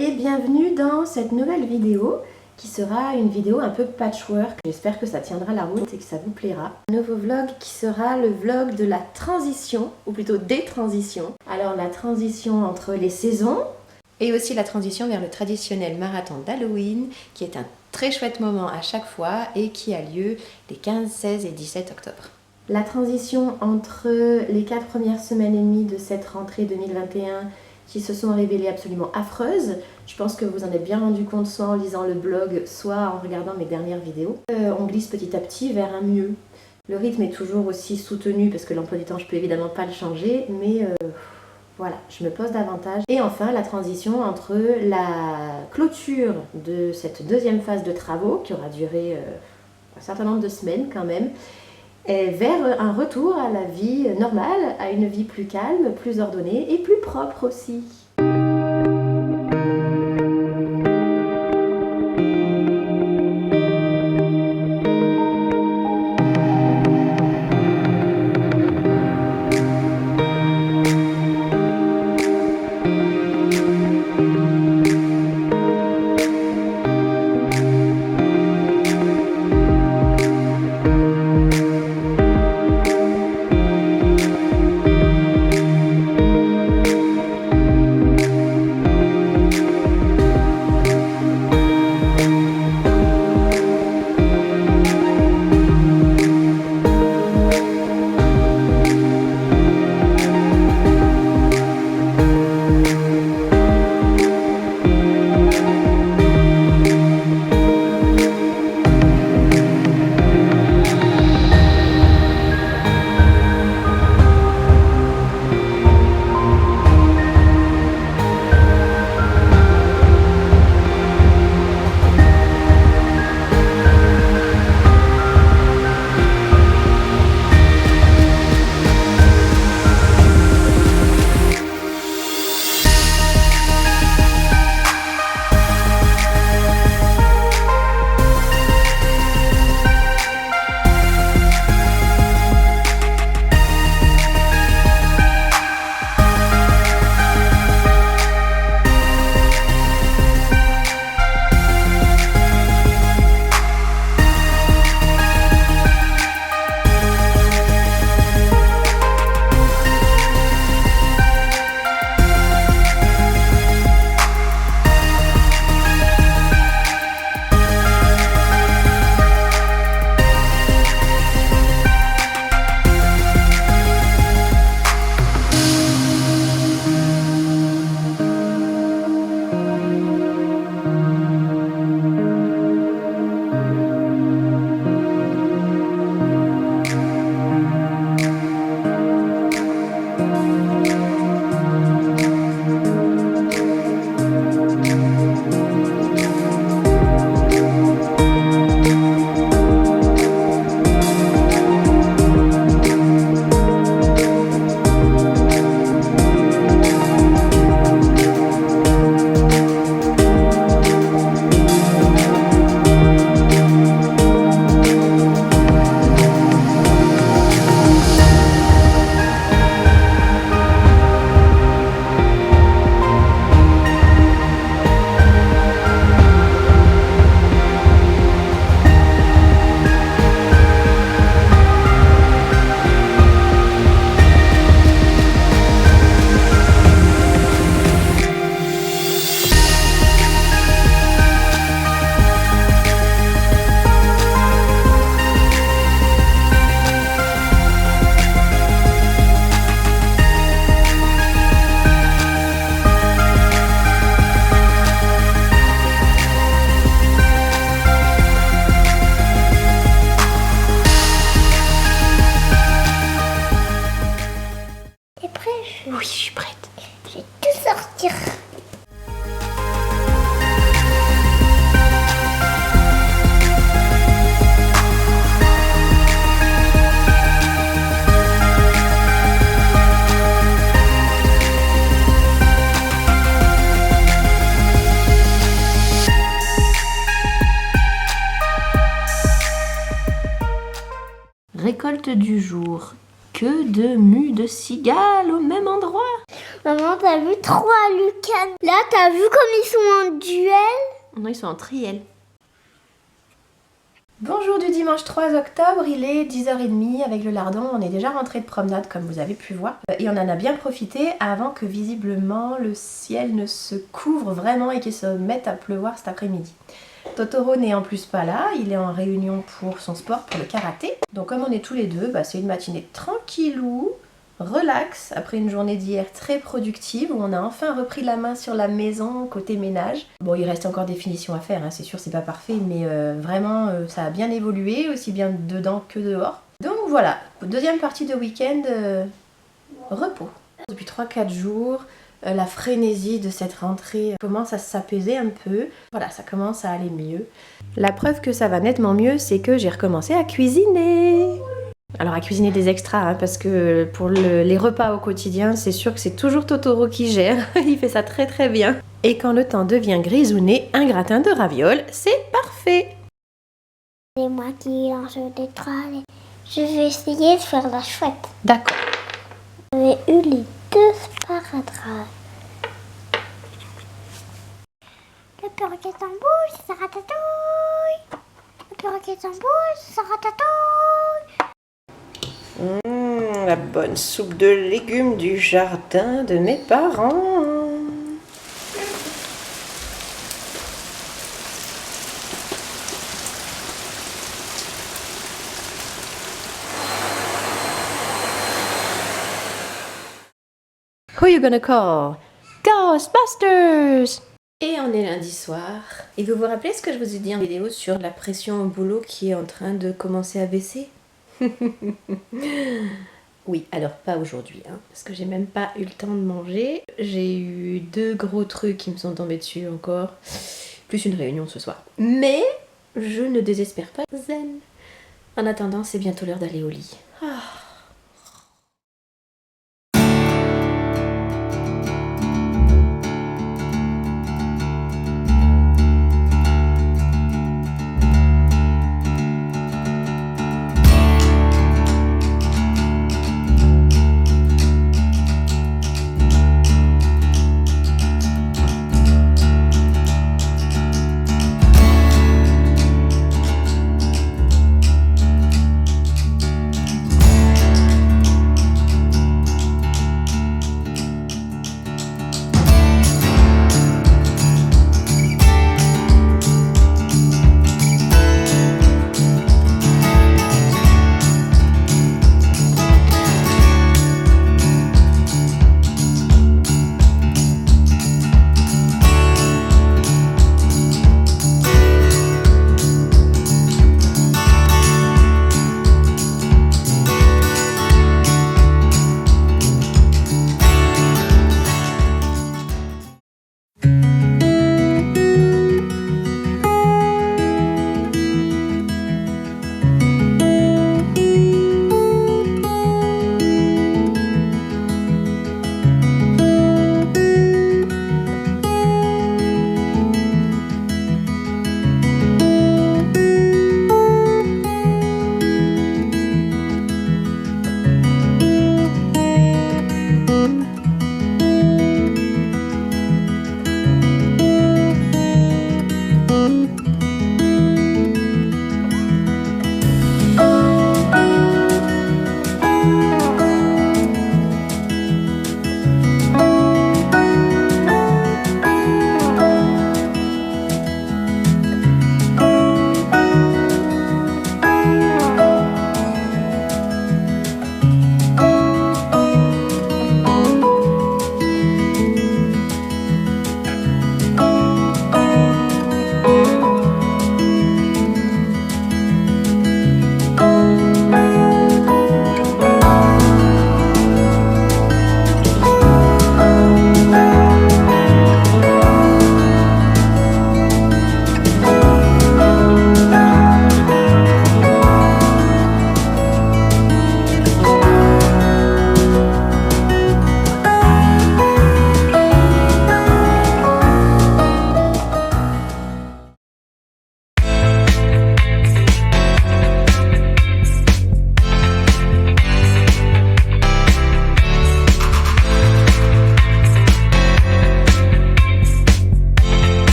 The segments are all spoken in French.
Et bienvenue dans cette nouvelle vidéo qui sera une vidéo un peu patchwork. J'espère que ça tiendra la route et que ça vous plaira. Un nouveau vlog qui sera le vlog de la transition, ou plutôt des transitions. Alors la transition entre les saisons et aussi la transition vers le traditionnel marathon d'Halloween qui est un très chouette moment à chaque fois et qui a lieu les 15, 16 et 17 octobre. La transition entre les 4 premières semaines et demie de cette rentrée 2021 qui se sont révélées absolument affreuses. Je pense que vous en êtes bien rendu compte soit en lisant le blog, soit en regardant mes dernières vidéos. On glisse petit à petit vers un mieux. Le rythme est toujours aussi soutenu parce que l'emploi du temps, je peux évidemment pas le changer, mais voilà, je me pose davantage. Et enfin, la transition entre la clôture de cette deuxième phase de travaux, qui aura duré un certain nombre de semaines quand même, et vers un retour à la vie normale, à une vie plus calme, plus ordonnée et plus propre aussi. Oui, je suis prête. Je vais tout sortir. Récolte du jour. Que de mues de cigales au même endroit. Maman, t'as vu 3 Lucas? Là, t'as vu comme ils sont en duel? Non, ils sont en triel. Bonjour du dimanche 3 octobre, il est 10h30 avec le lardon, on est déjà rentré de promenade comme vous avez pu voir et on en a bien profité avant que visiblement le ciel ne se couvre vraiment et qu'il se mette à pleuvoir cet après-midi. Totoro n'est en plus pas là, il est en réunion pour son sport, pour le karaté. Donc comme on est tous les deux, c'est une matinée tranquillou, relax, après une journée d'hier très productive où on a enfin repris la main sur la maison côté ménage. Bon, il reste encore des finitions à faire, hein, c'est sûr c'est pas parfait, mais vraiment ça a bien évolué, aussi bien dedans que dehors. Donc voilà, deuxième partie de week-end, repos. Depuis 3-4 jours, la frénésie de cette rentrée commence à s'apaiser un peu. Voilà, ça commence à aller mieux. La preuve que ça va nettement mieux, c'est que j'ai recommencé à cuisiner. Alors à cuisiner des extras, hein, parce que pour les repas au quotidien, c'est sûr que c'est toujours Totoro qui gère. Il fait ça très très bien. Et quand le temps devient grisouné, un gratin de ravioles, c'est parfait. C'est moi qui lance des trolls. Je vais essayer de faire la chouette. D'accord. J'avais eu les 2 sparadraps. Le perroquet en bouche, ça ratatouille. Le perroquet en bouche, ça ratatouille. La bonne soupe de légumes du jardin de mes parents. Who you gonna call? Ghostbusters! Et on est lundi soir. Et vous vous rappelez ce que je vous ai dit en vidéo sur la pression au boulot qui est en train de commencer à baisser? Oui, alors pas aujourd'hui, hein, parce que j'ai même pas eu le temps de manger. J'ai eu 2 gros trucs qui me sont tombés dessus encore, plus une réunion ce soir. Mais je ne désespère pas, zen. En attendant, c'est bientôt l'heure d'aller au lit.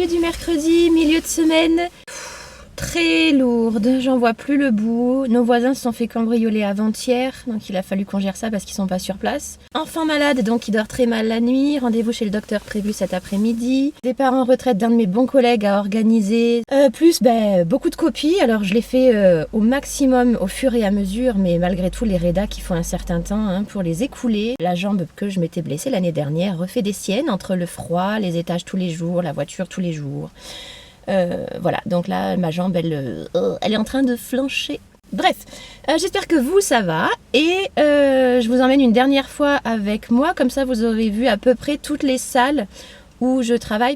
Salut du mercredi, milieu de semaine. Très lourde, j'en vois plus le bout. Nos voisins se sont fait cambrioler avant-hier, donc il a fallu qu'on gère ça parce qu'ils sont pas sur place. Enfant malade, donc il dort très mal la nuit. Rendez-vous chez le docteur prévu cet après-midi. Départ en retraite d'un de mes bons collègues à organiser. Beaucoup de copies. Alors je les fais au maximum au fur et à mesure, mais malgré tout les rédas qui font un certain temps pour les écouler. La jambe que je m'étais blessée l'année dernière refait des siennes entre le froid, les étages tous les jours, la voiture tous les jours. Voilà, donc là ma jambe elle est en train de flancher. Bref, j'espère que vous ça va et je vous emmène une dernière fois avec moi, comme ça vous aurez vu à peu près toutes les salles où je travaille.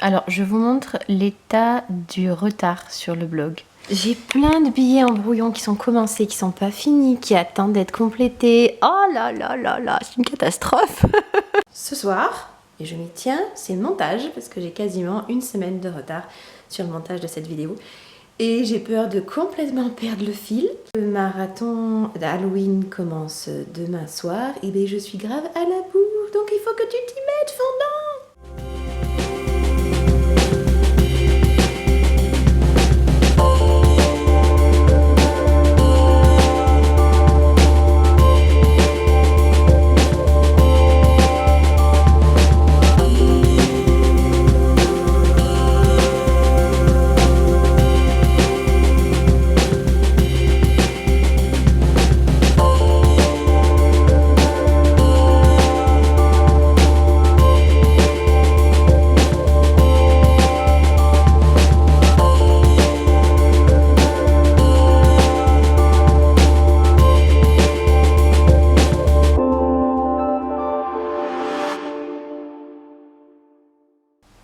Alors, je vous montre l'état du retard sur le blog. J'ai plein de billets en brouillon qui sont commencés, qui sont pas finis, qui attendent d'être complétés. Oh là là là là, c'est une catastrophe. Ce soir, et je m'y tiens, c'est le montage, parce que j'ai quasiment une semaine de retard sur le montage de cette vidéo. Et j'ai peur de complètement perdre le fil. Le marathon d'Halloween commence demain soir, et bien je suis grave à la bourre, donc il faut que tu t'y mettes, fondant.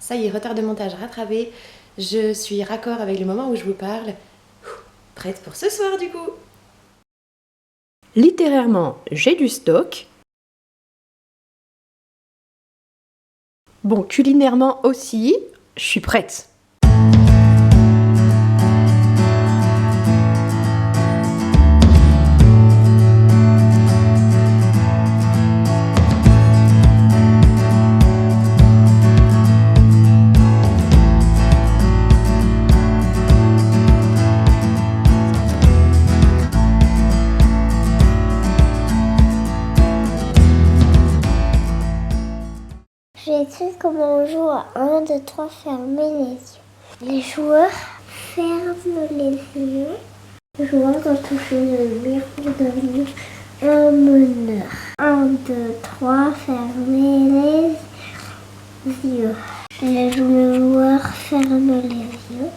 Ça y est, retard de montage rattrapé. Je suis raccord avec le moment où je vous parle. Prête pour ce soir du coup. Littérairement, j'ai du stock. Bon, culinairement aussi, je suis prête. J'explique comment on joue à 1, 2, 3, fermez les yeux. Les joueurs ferment les yeux. Le joueur doit toucher le mur pour devenir un meneur. 1, 2, 3, fermez les yeux. Le joueur ferme les yeux.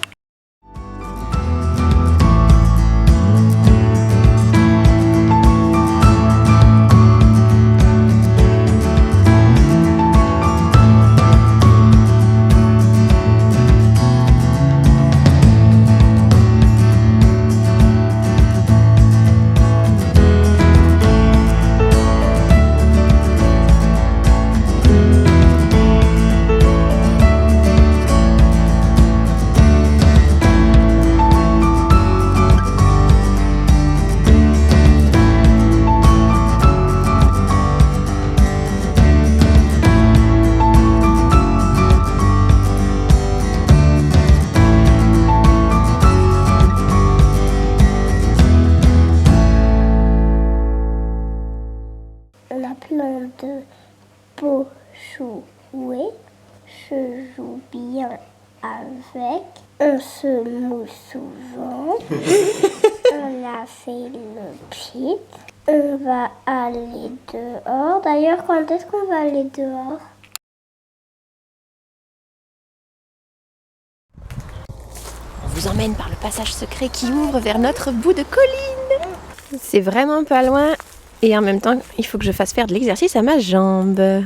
On a plein de beaux jouets. Je joue bien avec. On se mousse souvent. On a fait le pied. On va aller dehors. D'ailleurs, quand est-ce qu'on va aller dehors? On vous emmène par le passage secret qui ouvre vers notre bout de colline. C'est vraiment pas loin et en même temps, il faut que je fasse faire de l'exercice à ma jambe.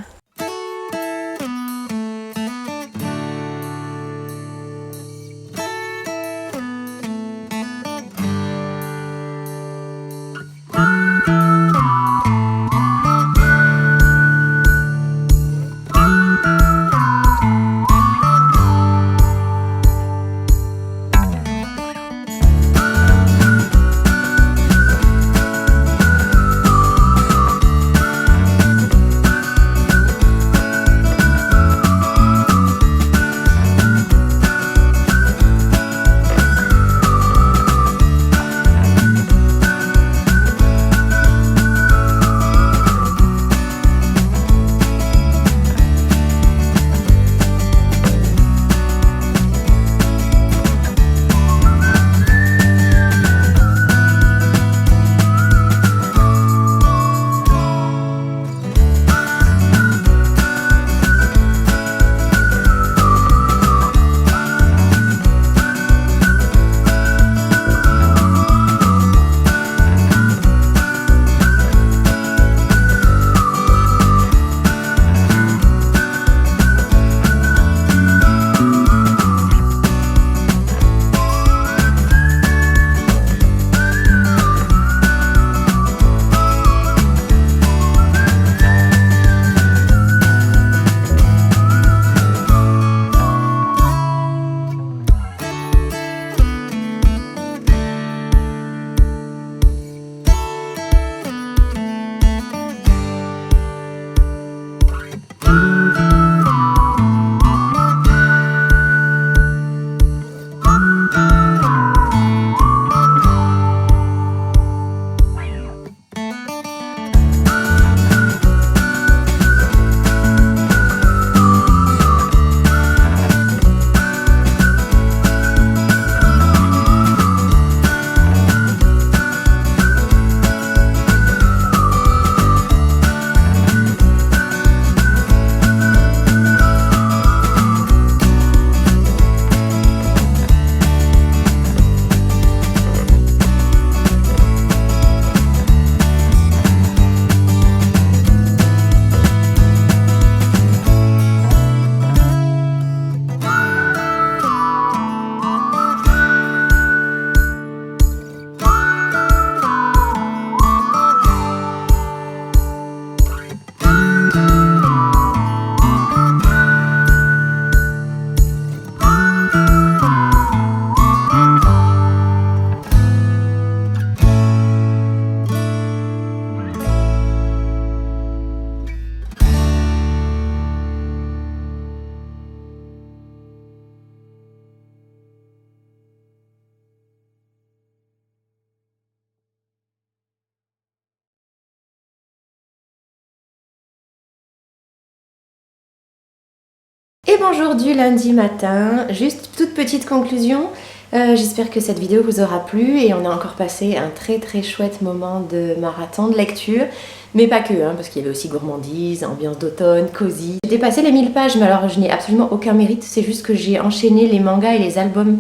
Et bonjour du lundi matin, juste toute petite conclusion, j'espère que cette vidéo vous aura plu et on a encore passé un très chouette moment de marathon de lecture, mais pas que, parce qu'il y avait aussi gourmandise, ambiance d'automne, cosy. J'ai dépassé les 1000 pages, mais alors je n'ai absolument aucun mérite, c'est juste que j'ai enchaîné les mangas et les albums,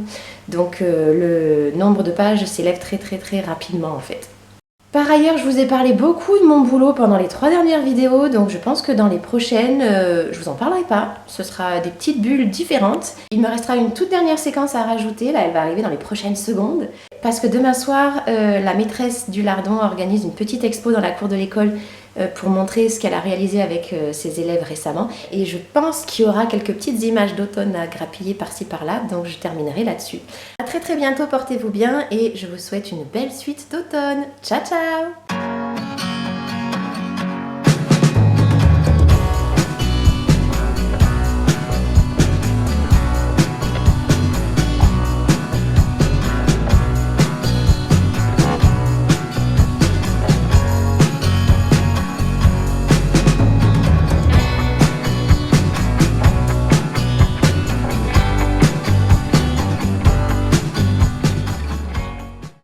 donc le nombre de pages s'élève très rapidement en fait. Par ailleurs, je vous ai parlé beaucoup de mon boulot pendant les 3 dernières vidéos, donc je pense que dans les prochaines, je vous en parlerai pas. Ce sera des petites bulles différentes. Il me restera une toute dernière séquence à rajouter, là elle va arriver dans les prochaines secondes. Parce que demain soir, la maîtresse du Lardon organise une petite expo dans la cour de l'école pour montrer ce qu'elle a réalisé avec ses élèves récemment. Et je pense qu'il y aura quelques petites images d'automne à grappiller par-ci par-là, donc je terminerai là-dessus. A très bientôt, portez-vous bien et je vous souhaite une belle suite d'automne. Ciao ciao!